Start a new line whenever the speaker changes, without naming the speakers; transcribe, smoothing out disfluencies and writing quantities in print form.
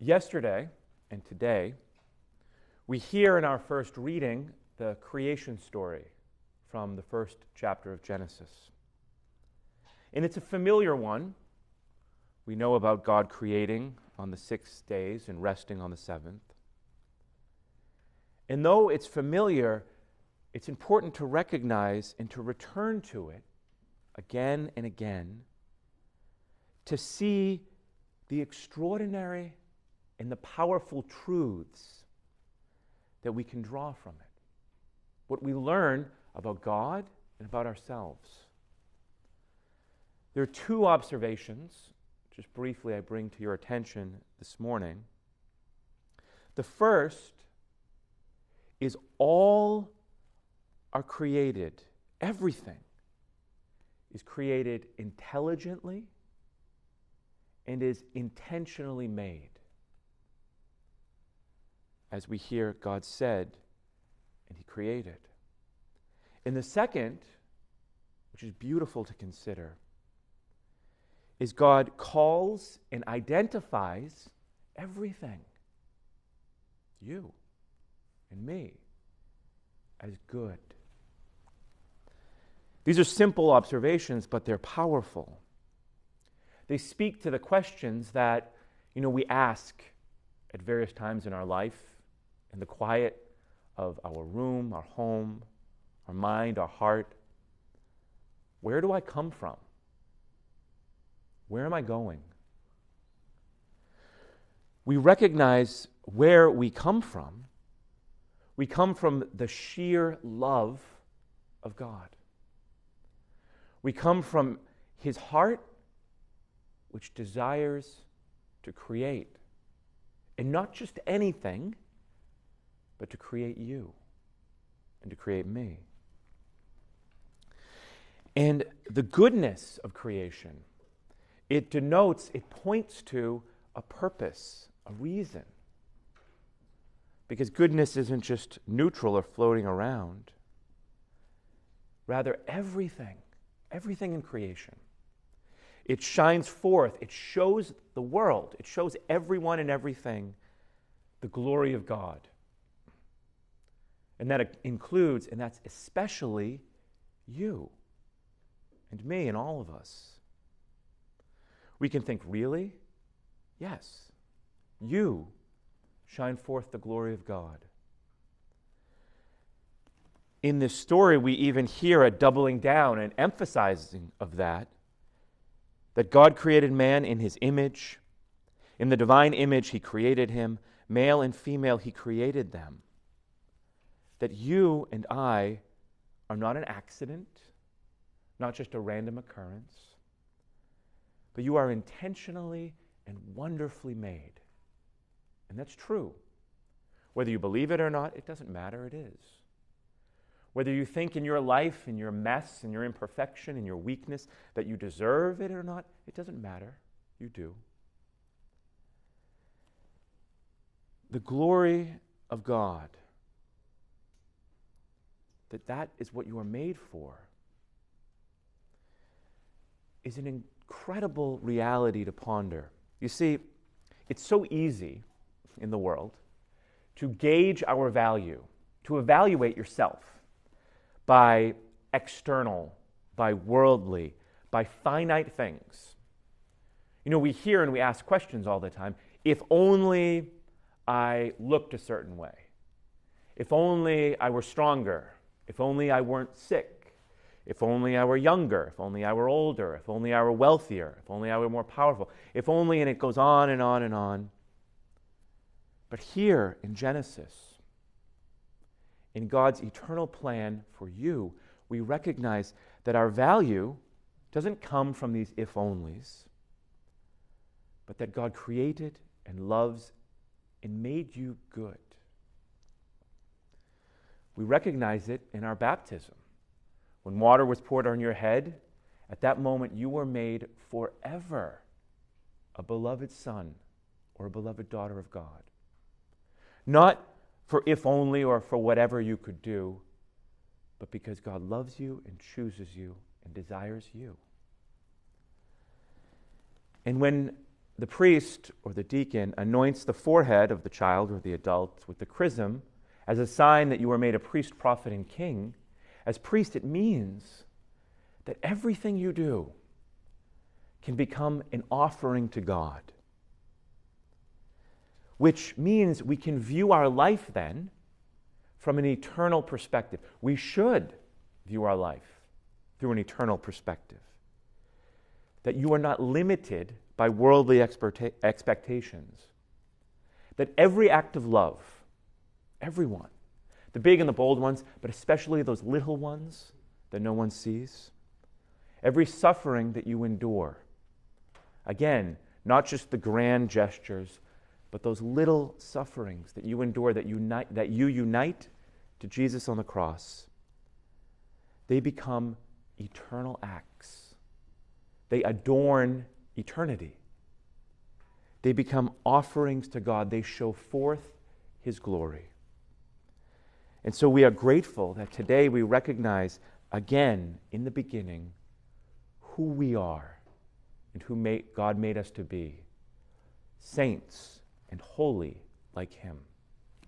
Yesterday and today, we hear in our first reading the creation story from the first chapter of Genesis. And it's a familiar one. We know about God creating on the 6 days and resting on the seventh. And though it's familiar, it's important to recognize and to return to it again and again to see the extraordinary and the powerful truths that we can draw from it. What we learn about God and about ourselves. There are two observations, just briefly, I bring to your attention this morning. The first is all are created, everything is created intelligently and is intentionally made. As we hear, God said, and He created. And the second, which is beautiful to consider, is God calls and identifies everything, you and me, as good. These are simple observations, but they're powerful. They speak to the questions that, we ask at various times in our life, in the quiet of our room, our home, our mind, our heart. Where do I come from? Where am I going? We recognize where we come from. We come from the sheer love of God. We come from His heart, which desires to create. And not just anything, but to create you and to create me. And the goodness of creation, it points to a purpose, a reason. Because goodness isn't just neutral or floating around. Rather, everything in creation, it shines forth, it shows the world, it shows everyone and everything the glory of God. And that includes, and that's especially you and me and all of us. We can think, really? Yes. You shine forth the glory of God. In this story, we even hear a doubling down and emphasizing of that God created man in His image. In the divine image, He created him. Male and female, He created them. That you and I are not an accident, not just a random occurrence, but you are intentionally and wonderfully made. And that's true. Whether you believe it or not, it doesn't matter, it is. Whether you think in your life, in your mess, in your imperfection, in your weakness, that you deserve it or not, it doesn't matter. You do. The glory of God, that is what you are made for, is an incredible reality to ponder. You see, it's so easy in the world to gauge our value, to evaluate yourself by external, by worldly, by finite things. We hear and we ask questions all the time. If only I looked a certain way. If only I were stronger. If only I weren't sick. If only I were younger. If only I were older. If only I were wealthier. If only I were more powerful. If only, and it goes on and on and on. But here in Genesis, in God's eternal plan for you, we recognize that our value doesn't come from these if-onlys, but that God created and loves and made you good. We recognize it in our baptism. When water was poured on your head, at that moment you were made forever a beloved son or a beloved daughter of God. Not for if only or for whatever you could do, but because God loves you and chooses you and desires you. And when the priest or the deacon anoints the forehead of the child or the adult with the chrism as a sign that you are made a priest, prophet, and king, as priest, it means that everything you do can become an offering to God, which means we can view our life then from an eternal perspective. We should view our life through an eternal perspective. That you are not limited by worldly expectations. That every act of love, everyone, the big and the bold ones, but especially those little ones that no one sees, every suffering that you endure, again, not just the grand gestures, but those little sufferings that you endure, that you unite to Jesus on the cross, they become eternal acts. They adorn eternity. They become offerings to God. They show forth His glory. And so we are grateful that today we recognize again in the beginning who we are and who God made us to be, saints and holy like Him.